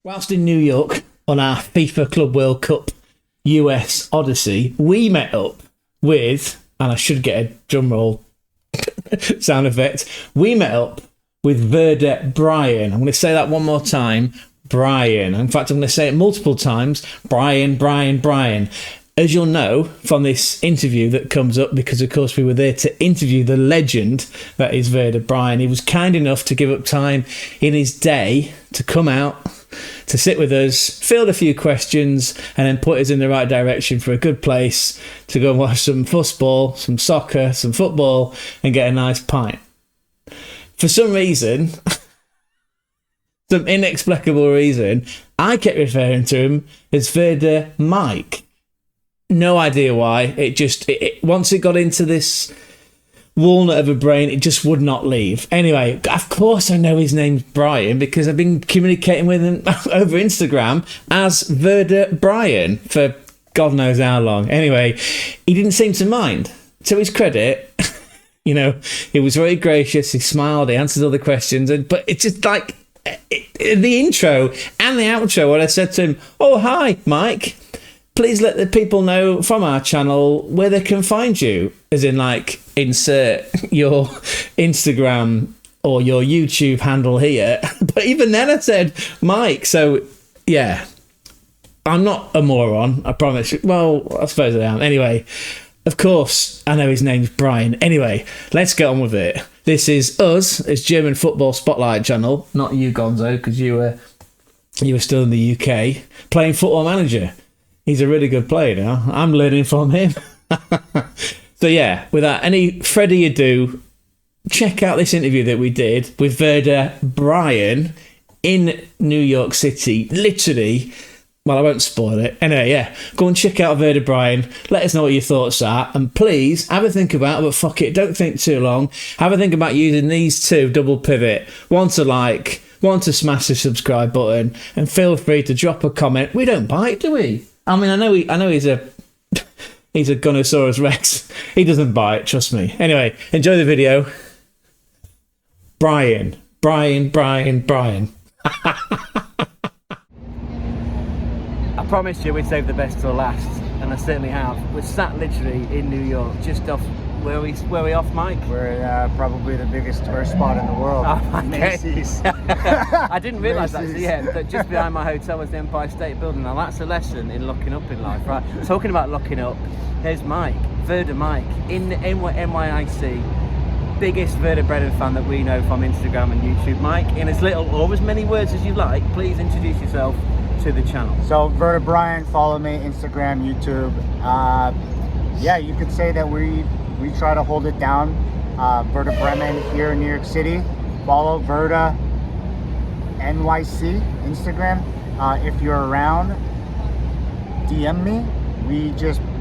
Whilst in New York on our FIFA Club World Cup US Odyssey, we met up with, and I should get a drum roll sound effect, we met up with Werder.Brian. I'm going to say that one more time, Brian. In fact, I'm going to say it multiple times, Brian. As you'll know from this interview that comes up, because of course we were there to interview the legend that is Werder.Brian. He was kind enough to give up time in his day to come out, to sit with us, field a few questions, and then put us in the right direction for a good place to go and watch some fussball, some soccer, some football, and get a nice pint. For some reason, some inexplicable reason, I kept referring to him as Werder Mike. No idea why. It once it got into this walnut of a brain, it just would not leave. Anyway, of course I know his name's Brian because I've been communicating with him over Instagram as Werder.Brian for God knows how long. Anyway, he didn't seem to mind. To his credit, you know, he was very gracious. He smiled. He answered all the questions. But it's just like the intro and the outro when I said to him, "Oh, hi, Mike. Please let the people know from our channel where they can find you," as in like insert your Instagram or your YouTube handle here. But even then I said Mike. So yeah, I'm not a moron, I promise. Well, I suppose I am. Anyway, of course I know his name's Brian. Anyway, let's get on with it. This is us as German Football Spotlight channel, not you, Gonzo, because you were still in the UK playing Football Manager. He's a really good player now. I'm learning from him. So yeah, without any further ado, check out this interview that we did with Werder.Brian in New York City. Literally, well, I won't spoil it. Anyway, yeah, go and check out Werder.Brian. Let us know what your thoughts are. And please, have a think about it, but fuck it, don't think too long. Have a think about using these two double pivot. One to like, one to smash the subscribe button. And feel free to drop a comment. We don't bite, do we? I mean, I know he's a Gunnosaurus Rex. He doesn't bite, trust me. Anyway, enjoy the video. Brian. I promised you we'd save the best till last, and I certainly have. We're sat literally in New York, just off where we off, Mike? We're probably the biggest tourist spot in the world. Oh, Macy's. I didn't realise that. So yeah, that just behind my hotel was the Empire State Building. Now that's a lesson in looking up in life, right? Talking about looking up, here's Mike, Werder Mike, in NYC, biggest Werder Bremen fan that we know from Instagram and YouTube. Mike, in as little or as many words as you like, please introduce yourself to the channel. So Werder.Brian, follow me, Instagram, YouTube. Yeah, you could say that we try to hold it down. Werder Bremen here in New York City. Follow Werder NYC Instagram. If you're around, DM me.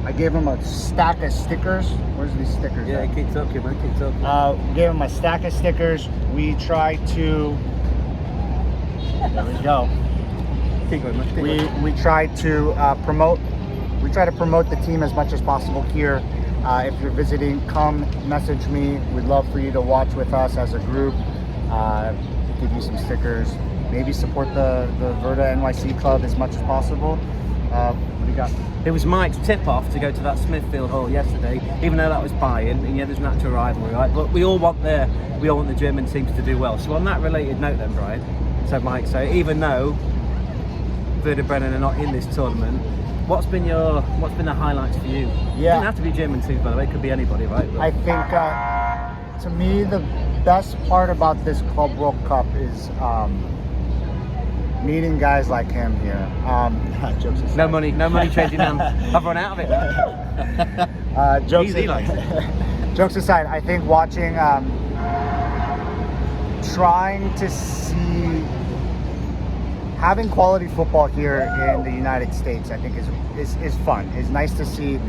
I gave him a stack of stickers. Where's these stickers? Yeah, keep talking, man. Keep talking. Gave him a stack of stickers. We try to. There we go. Keep going, man. We try to promote. We try to promote the team as much as possible here. If you're visiting, come message me. We'd love for you to watch with us as a group. Give you some stickers. Maybe support the Werder NYC club as much as possible. What do you got? It was Mike's tip-off to go to that Smithfield Hall yesterday, even though that was Bayern, and yeah, there's natural rivalry, right? But we all want the German teams to do well. So on that related note then, Brian, so Mike, so even though Werder Bremen are not in this tournament, what's been the highlights for you? Yeah. It doesn't have to be German teams, by the way. It could be anybody, right? But I think to me the best part about this Club World Cup is meeting guys like him here. Jokes aside. No money changing hands. I've run out of it. Jokes aside, I think watching, trying to see, having quality football here in the United States, I think is fun. It's nice to see.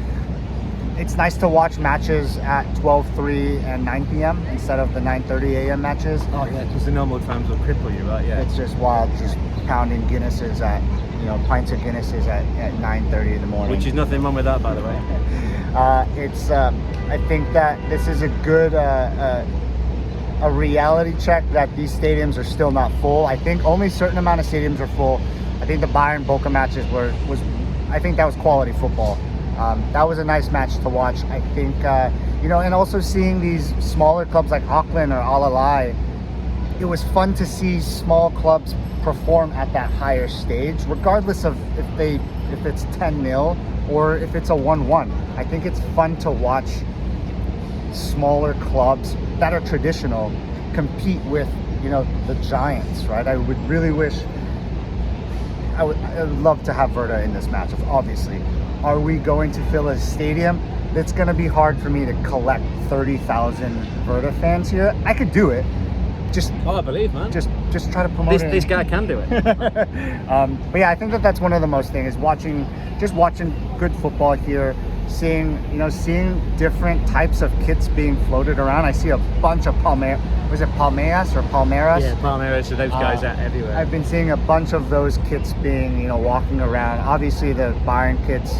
It's nice to watch matches at 12:03 and 9 p.m. instead of the 9:30 a.m. matches. Oh yeah, because the normal times will cripple you, right? Yeah. It's just wild, just pounding Guinnesses at, pints of Guinnesses at 9:30 in the morning. Which is nothing wrong with that, by the way. I think that this is a good a reality check that these stadiums are still not full. I think only a certain amount of stadiums are full. I think the Bayern Boca matches I think that was quality football. That was a nice match to watch. I think, you know, and also seeing these smaller clubs like Auckland or Al Ahly, it was fun to see small clubs perform at that higher stage, regardless of if it's 10-0 or if it's a 1-1. I think it's fun to watch smaller clubs that are traditional compete with, you know, the giants, right? I would really wish, I would love to have Werder in this match, obviously. Are we going to fill a stadium? It's going to be hard for me to collect 30,000 Werder fans here. I could do it. I believe, man. Just try to promote it. This guy can do it. But yeah, I think that's one of the most things is watching good football here, seeing different types of kits being floated around. I see a bunch of Palmeiras? Yeah, Palmeiras. So those guys are everywhere. I've been seeing a bunch of those kits being, you know, walking around. Obviously, the Bayern kits.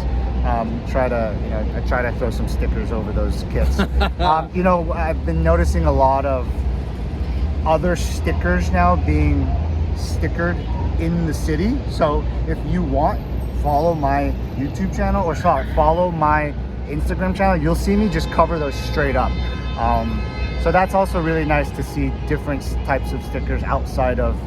I try to throw some stickers over those kits. You know, I've been noticing a lot of other stickers now being stickered in the city. So if you want, follow my YouTube channel or follow my Instagram channel. You'll see me just cover those straight up. So that's also really nice to see different types of stickers outside of,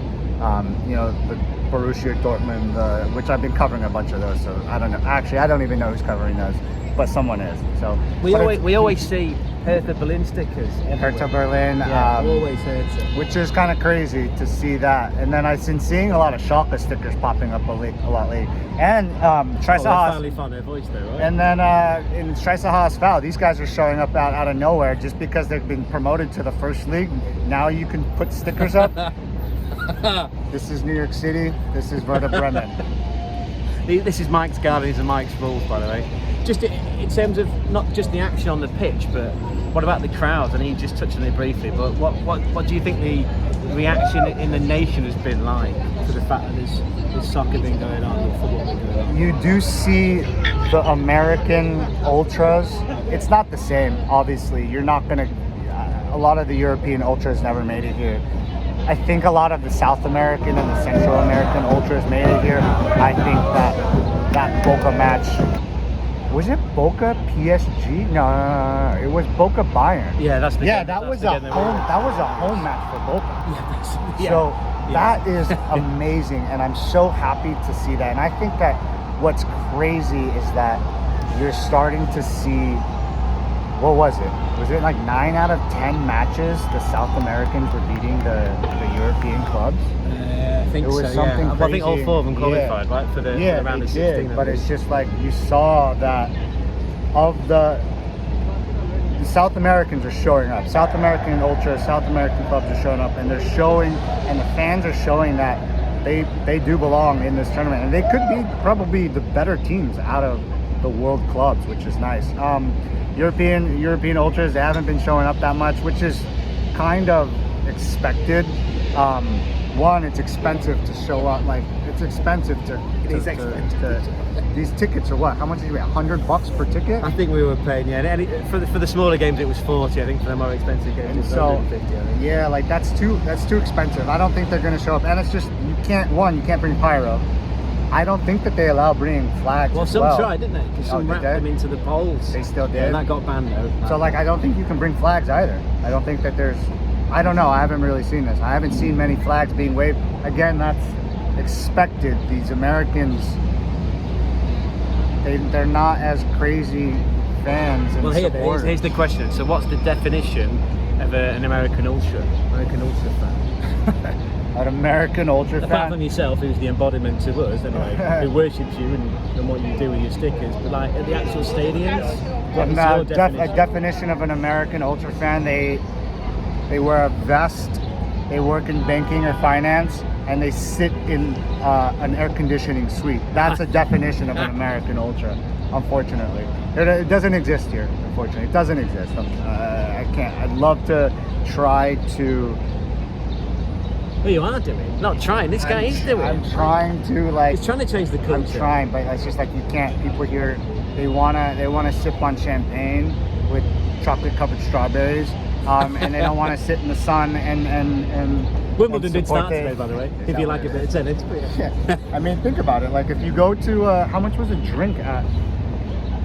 you know, the Borussia Dortmund, which I've been covering a bunch of those. So I don't know. Actually, I don't even know who's covering those, but someone is. So we always see Hertha Berlin stickers. Hertha Berlin, always Hertha. which is kind of crazy to see that. And then I've been seeing a lot of Schalke stickers popping up a lot lately. And Schweizer Haas. Finally found their voice there, right? And then in Schweizer Haas Val, these guys are showing up out of nowhere just because they've been promoted to the first league. Now you can put stickers up. This is New York City. This is Werder Bremen. This is Mike's garden. These are Mike's rules, by the way. Just in terms of not just the action on the pitch, but what about the crowds? I know you just touched on it briefly, but what do you think the reaction in the nation has been like to the fact that there's soccer been going on or football been going on? You do see the American ultras. It's not the same, obviously. You're not going to... a lot of the European ultras never made it here. I think a lot of the South American and the Central American ultras made it here. I think that Boca match... Was it Boca PSG? No. It was Boca Bayern. Yeah, that's the game. That was a home match for Boca. Yeah, So that is amazing, and I'm so happy to see that. And I think that what's crazy is that you're starting to see, what was it? Was it like 9 out of 10 matches the South Americans were beating the European clubs? I think it was something crazy. I think all 4 of them qualified, right, for the round of 16. But it's just like you saw that of the South Americans are showing up. South American ultras, South American clubs are showing up, and they're showing, and the fans are showing that they do belong in this tournament, and they could be probably the better teams out of the world clubs, which is nice. European ultras, they haven't been showing up that much, which is kind of expected. One, it's expensive to show up. Like, it's expensive to these tickets are what? How much did you pay? $100 per ticket? I think we were paying, for the smaller games it was 40. I think for the more expensive games it was 150. I think. Yeah, like that's too expensive. I don't think they're gonna show up, and it's just you can't bring pyro. I don't think that they allow bringing flags. Well, some tried, didn't they? Because some wrapped them into the poles. They still did. Yeah, and that got banned though. So like, I don't think you can bring flags either. I don't think that there's. I don't know. I haven't really seen this. I haven't seen many flags being waved. Again, that's expected. These Americans, they're not as crazy fans and supporters. Here's the question. So what's the definition of an American ultra fan? An American ultra fan? Apart from yourself, who's the embodiment to us anyway, who worships you and what you do with your stickers, but like at the actual stadiums, what's your definition? A definition of an American ultra fan, they wear a vest, they work in banking or finance, and they sit in an air conditioning suite. That's a definition of an American ultra, unfortunately. It doesn't exist here, unfortunately. It doesn't exist. I can't. I'd love to try to... Well, you are doing. Not trying. This guy is doing. I'm trying to, like... He's trying to change the culture. I'm trying, but it's just like you can't. People here, they wanna sip on champagne with chocolate-covered strawberries, and they don't want to sit in the sun and Wimbledon did support start today, by the way. Is If that you what like a it bit of is? tennis. But yeah. Yeah. I mean, think about it. Like if you go to how much was a drink at?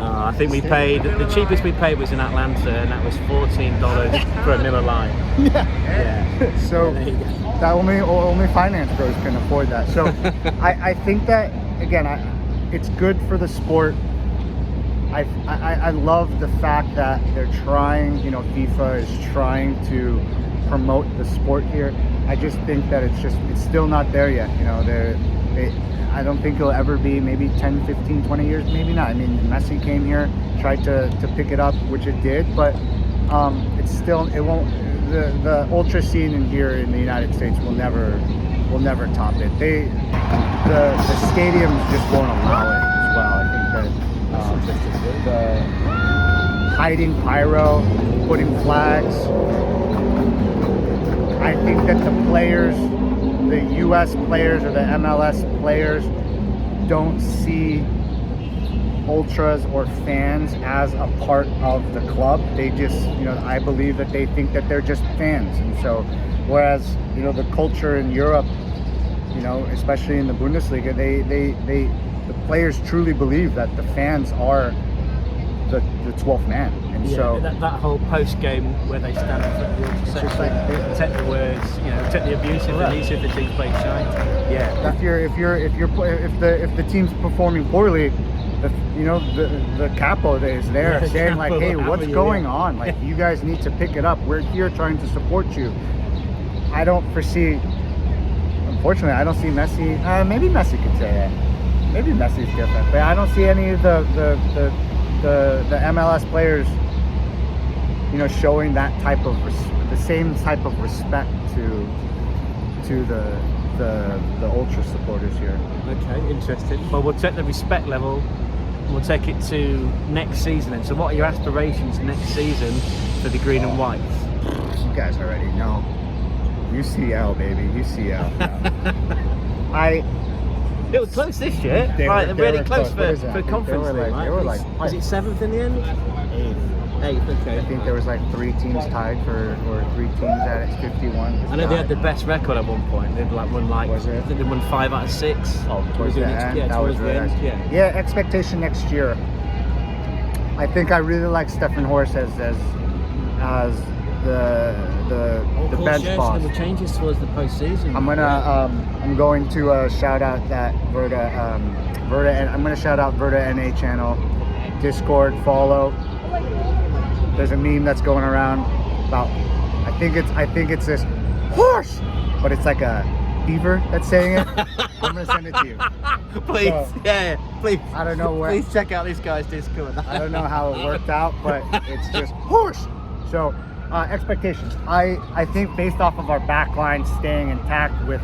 I think we paid, the cheapest we paid was in Atlanta, and that was $14 for a Miller Lite. Yeah. So Yeah, there you go. that only finance bros can afford that. So I think that again, it's good for the sport. I love the fact that they're trying. You know, FIFA is trying to promote the sport here. I just think that it's still not there yet. You know, I don't think it'll ever be. Maybe 10, 15, 20 years, maybe not. I mean, Messi came here, tried to pick it up, which it did, but it's still, it won't. The ultra scene in here in the United States will never top it. The stadiums just won't allow it as well. I think that the hiding pyro, putting flags. I think that the players, the US players or the MLS players, don't see ultras or fans as a part of the club. They just, you know, I believe that they think that they're just fans. And so, whereas, you know, the culture in Europe, you know, especially in the Bundesliga, the players truly believe that the fans are the 12th man. And Yeah, so that whole post game where they stand in front of the ultra section, protect the words, you know, protect the abuse if they need to, if the team's playing shite. Yeah. if the team's performing poorly, the capo is there Yeah, saying like, capo hey, will what's hammer you, going yeah. on? Like, you guys need to pick it up. We're here trying to support you. I don't foresee, unfortunately, I don't see Messi. Maybe Messi could say that. Maybe Messi's different, but I don't see any of the MLS players, you know, showing that type of the same type of respect to the ultra supporters here. Okay, interesting. Well, we'll take the respect level, we'll take it to next season then. So what are your aspirations next season for the green and white? You guys already know. UCL, baby, UCL. It was close this year. They Right, were really close What is that? for I think conference league, right? they were like Was it 7th in the end? Eighth, okay. I think there was like 3 teams tied or 3 teams at its 51. I know they had the best record at one point. They'd like won I think they won 5 out of 6. Oh, towards the end. Yeah, that towards was the really end. nice. Yeah. Yeah, expectation next year. I think I really like Stefan Horst as the bench boss. There were changes towards the postseason. I'm going to shout out that Werder, and I'm gonna shout out Werder NA channel, Discord, follow. There's a meme that's going around about, I think it's this horse, but it's like a beaver that's saying it. I'm gonna send it to you. Please, So, yeah, please. I don't know where. Please check out this guy's Discord. I don't know how it worked out, but it's just horse. So expectations. I think based off of our back line staying intact with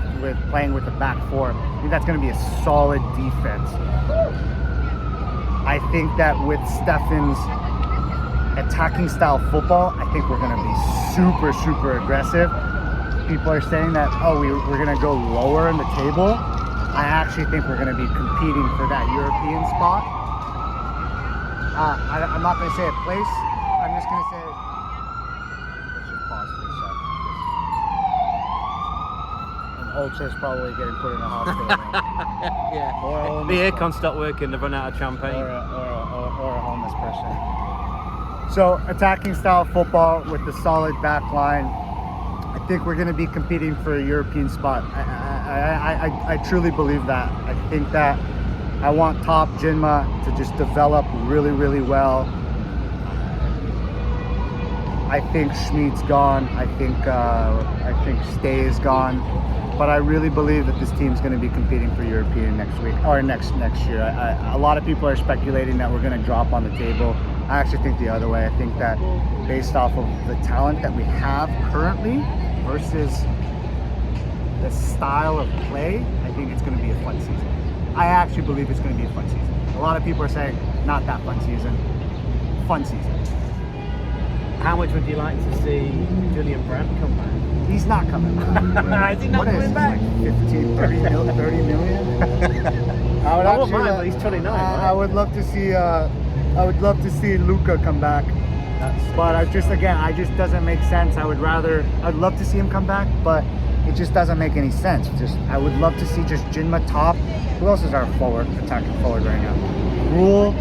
playing with the back four, I think that's going to be a solid defense. I think that with Stefan's attacking style football, I think we're going to be super, super aggressive. People are saying that, we're going to go lower in the table. I actually think we're going to be competing for that European spot. I'm not going to say a place. I'm just going to say, let's just pause for a second. An ultra's probably getting put in a hospital room. Yeah. Or a homeless The aircon stopped working, they've run out of champagne. or a homeless person. So attacking style football with the solid back line. I think we're going to be competing for a European spot. I truly believe that. I think that I want top Jinma to just develop really, really well. I think Schmid's gone. I think Stay is gone. But I really believe that this team's going to be competing for European next week or next year. A lot of people are speculating that we're going to drop on the table. I actually think the other way. I think that based off of the talent that we have currently versus the style of play, I think it's going to be a fun season. I actually believe it's going to be a fun season. A lot of people are saying not that fun season. Fun season. How much would you like to see Julian Brandt come back? He's not coming back. Is he not What is coming it, back? like 15, 30 million? I would I won't actually, mind, but he's 29, right? I would love to see Luca come back. But I just doesn't make sense. I'd love to see him come back, but it just doesn't make any sense. I would love to see just Jinma top. Who else is our attacking forward right now? Rule.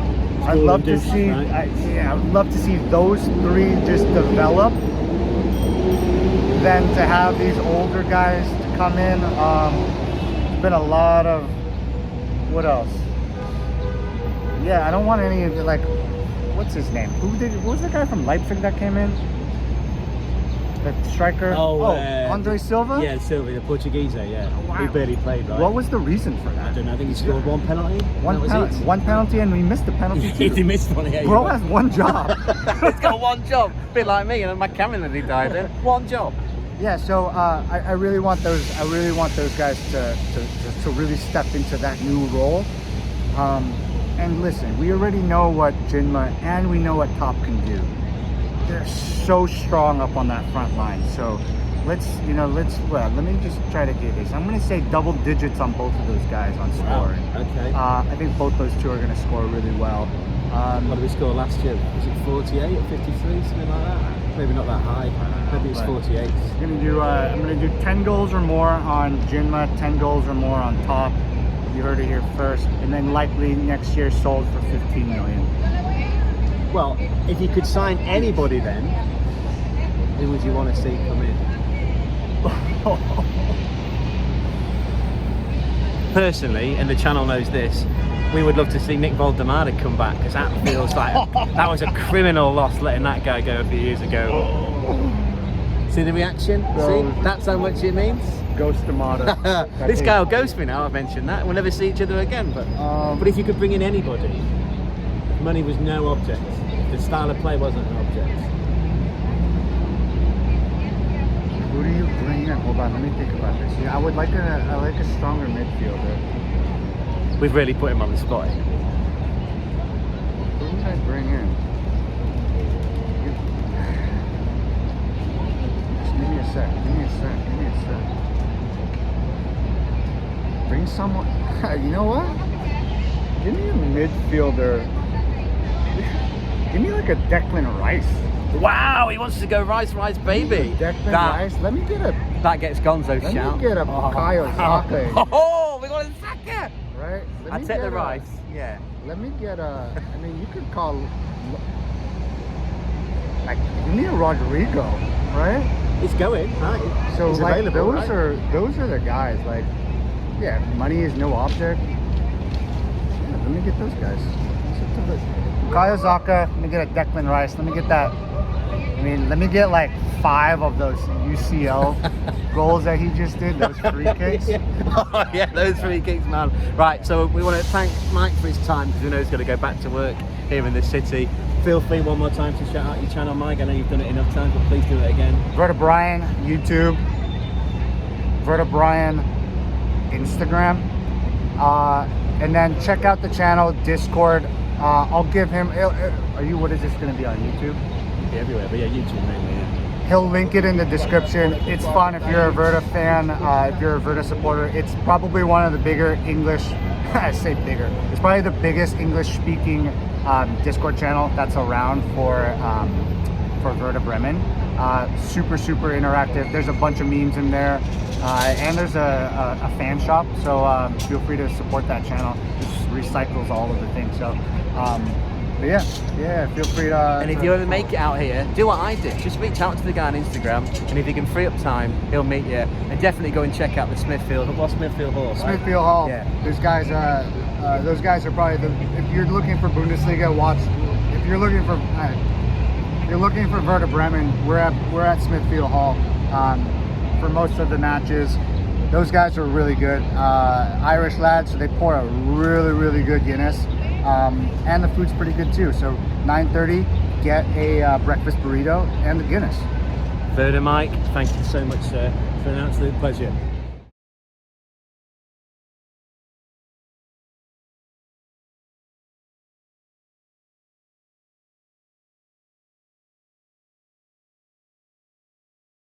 I'd love to see. I would love to see those three just develop. Then to have these older guys to come in. It's been a lot of. What else? Yeah, I don't want any of like. What's his name? What was the guy from Leipzig that came in? The striker? Andre Silva? Yeah, Silva, the Portuguese, yeah. Wow. He barely played, right? What was the reason for that? I don't know. I think he scored one penalty. One penalty, and we missed the penalty too. He missed one, yeah. Bro has one job. He's got one job. A bit like me, and my camera nearly died then. One job. Yeah, so I really want those guys to really step into that new role. And listen, we already know what Jinma and we know what Top can do. They're so strong up on that front line. So let me just try to do this. I'm going to say double digits on both of those guys on scoring. Wow. Okay. I think both those two are going to score really well. What did we score last year? Was it 48 or 53, something like that? Maybe not that high. Maybe it's 48. I'm going to do 10 goals or more on Jinma, 10 goals or more on Top. You heard it here first, and then likely next year sold for 15 million. Well, if you could sign anybody then, who would you want to see come in? Personally, and the channel knows this, we would love to see Nick Voldemar come back, because that feels like that was a criminal loss letting that guy go a few years ago. See the reaction? See? That's how much it means? Ghost Amada. This guy will ghost me now, I've mentioned that. We'll never see each other again. But if you could bring in anybody, if money was no object, if the style of play wasn't an object. Who do you bring in? Hold on, let me think about this. Yeah, I like a stronger midfielder. We've really put him on the spot. Who would I bring in? Just give me a sec. Bring someone. You know what? Give me a midfielder. Give me like a Declan Rice. Wow, he wants to go Rice, baby. Declan Rice. Let me get a. That gets Gonzo's shout. Let me get a Kyle Zaka. Oh, we got a Zaka. Right. I'd take the Rice. Yeah. Let me get a. I mean, you could call. Like, give me a Rodrigo, right? It's going, right? So it's like available, those are the guys. Like, yeah, money is no object. Yeah, let me get those guys. Kyle Zaka, let me get a Declan Rice. Let me get that. I mean, let me get like 5 of those UCL goals that he just did. Those free kicks. Oh yeah, those free kicks, man. Right, so we want to thank Mike for his time, because we know he's going to go back to work here in the city. Feel free one more time to shout out your channel, Mike. I know you've done it enough times, but please do it again. Werder.Brian YouTube. Werder.Brian Instagram. And then check out the channel, Discord. I'll give him. What is this going to be on YouTube? Yeah, everywhere, but yeah, YouTube mainly. Yeah. He'll link it in the description. It's fun if you're a Werder fan, if you're a Werder supporter. It's probably one of the bigger English. I say bigger. It's probably the biggest English-speaking Discord channel that's around for Werder Bremen. Super interactive. There's a bunch of memes in there, and there's a fan shop. So feel free to support that channel. It recycles all of the things. So. But yeah, feel free to. And if you ever make it out here, do what I did. Just reach out to the guy on Instagram, and if you can free up time, he'll meet you. And definitely go and check out the Smithfield Hall. Smithfield Hall. Yeah. Those guys are probably the. If you're looking for Bundesliga, watch. If you're looking for Werder Bremen, we're at Smithfield Hall for most of the matches. Those guys are really good. Irish lads, so they pour a really good Guinness. And the food's pretty good too. So 9:30, get a breakfast burrito and the Guinness. Werder Mike, thank you so much, sir. It's been an absolute pleasure.